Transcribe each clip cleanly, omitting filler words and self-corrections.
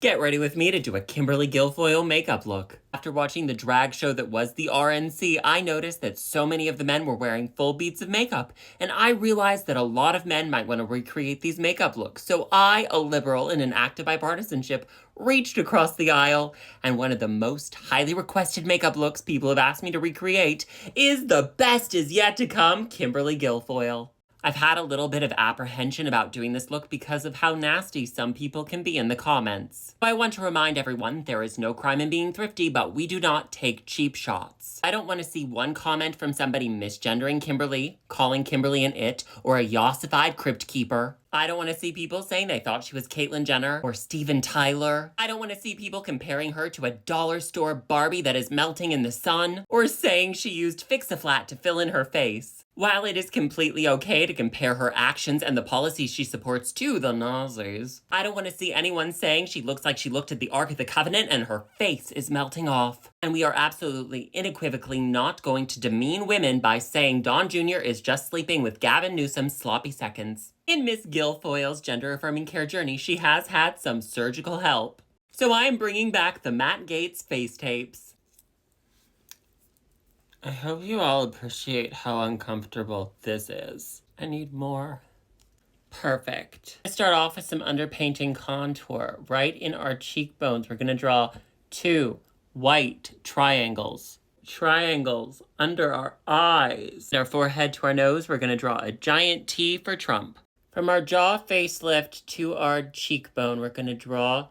Get ready with me to do a Kimberly Guilfoyle makeup look. After watching the drag show that was the RNC, I noticed that so many of the men were wearing full beats of makeup, and I realized that a lot of men might want to recreate these makeup looks. So I, a liberal in an act of bipartisanship, reached across the aisle, and one of the most highly requested makeup looks people have asked me to recreate is the best is yet to come Kimberly Guilfoyle. I've had a little bit of apprehension about doing this look because of how nasty some people can be in the comments. I want to remind everyone there is no crime in being thrifty, but we do not take cheap shots. I don't want to see one comment from somebody misgendering Kimberly, calling Kimberly an it, or a yossified crypt keeper. I don't want to see people saying they thought she was Caitlyn Jenner or Steven Tyler. I don't want to see people comparing her to a dollar store Barbie that is melting in the sun, or saying she used Fix-A-Flat to fill in her face. While it is completely okay to compare her actions and the policies she supports to the Nazis, I don't want to see anyone saying she looks like she looked at the Ark of the Covenant and her face is melting off. And we are absolutely unequivocally not going to demean women by saying Don Jr. is just sleeping with Gavin Newsom's sloppy seconds. In Miss Guilfoyle's gender-affirming care journey, she has had some surgical help. So I am bringing back the Matt Gaetz face tapes. I hope you all appreciate how uncomfortable this is. I need more. Perfect. I start off with some underpainting contour. Right in our cheekbones, we're going to draw 2 white triangles. Triangles under our eyes. Our forehead to our nose, we're going to draw a giant T for Trump. From our jaw facelift to our cheekbone, we're going to draw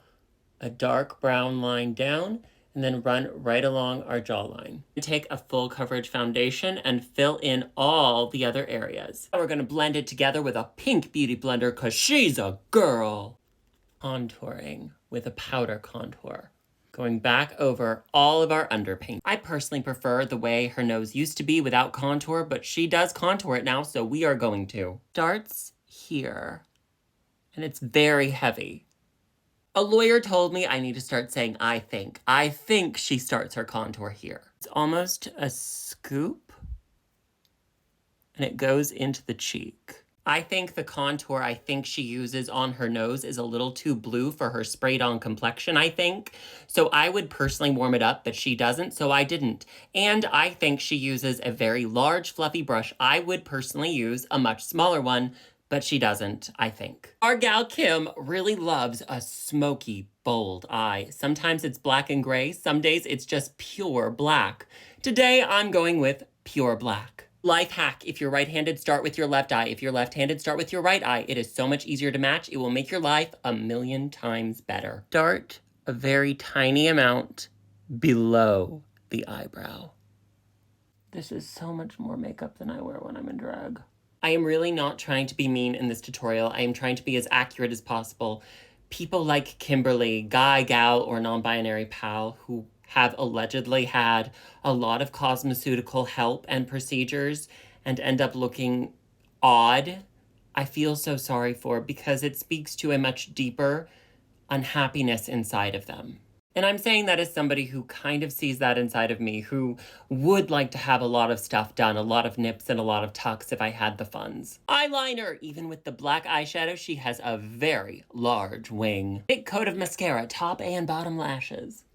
a dark brown line down and then run right along our jawline. Take a full coverage foundation and fill in all the other areas. We're going to blend it together with a pink beauty blender because she's a girl. Contouring with a powder contour. Going back over all of our underpaint. I personally prefer the way her nose used to be without contour, but she does contour it now, so we are going to. Starts here, and it's very heavy. A lawyer told me I need to start saying I think. I think she starts her contour here. It's almost a scoop, and it goes into the cheek. I think the contour I think she uses on her nose is a little too blue for her sprayed-on complexion, I think. So I would personally warm it up, but she doesn't, so I didn't. And I think she uses a very large, fluffy brush. I would personally use a much smaller one, but she doesn't, I think. Our gal Kim really loves a smoky, bold eye. Sometimes it's black and gray. Some days it's just pure black. Today, I'm going with pure black. Life hack, if you're right-handed, start with your left eye. If you're left-handed, start with your right eye. It is so much easier to match. It will make your life a million times better. Start a very tiny amount below the eyebrow. This is so much more makeup than I wear when I'm in drag. I am really not trying to be mean in this tutorial. I am trying to be as accurate as possible. People like Kimberly, guy, gal, or non-binary pal who have allegedly had a lot of cosmeceutical help and procedures and end up looking odd, I feel so sorry for because it speaks to a much deeper unhappiness inside of them. And I'm saying that as somebody who kind of sees that inside of me, who would like to have a lot of stuff done, a lot of nips and a lot of tucks if I had the funds. Eyeliner! Even with the black eyeshadow, she has a very large wing. Big coat of mascara, top and bottom lashes.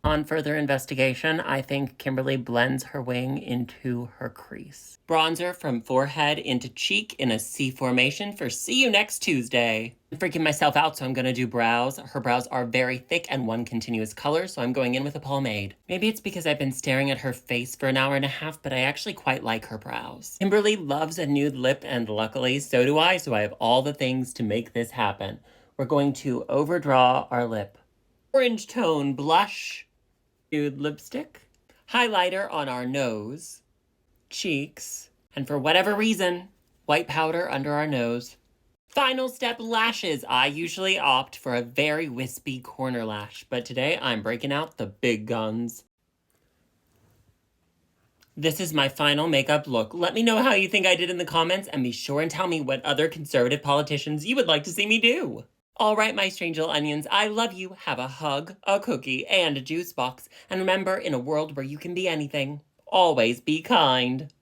On further investigation, I think Kimberly blends her wing into her crease. Bronzer from forehead into cheek in a C formation for see you next Tuesday. I'm freaking myself out, so I'm gonna do brows. Her brows are very thick and one continuous color, so I'm going in with a pomade. Maybe it's because I've been staring at her face for an hour and a half, but I actually quite like her brows. Kimberly loves a nude lip, and luckily so do I, so I have all the things to make this happen. We're going to overdraw our lip. Orange tone blush. Nude lipstick, highlighter on our nose, cheeks, and for whatever reason, white powder under our nose. Final step, lashes. I usually opt for a very wispy corner lash, but today I'm breaking out the big guns. This is my final makeup look. Let me know how you think I did in the comments, and be sure and tell me what other conservative politicians you would like to see me do. All right, my strange little onions, I love you. Have a hug, a cookie, and a juice box. And remember, in a world where you can be anything, always be kind.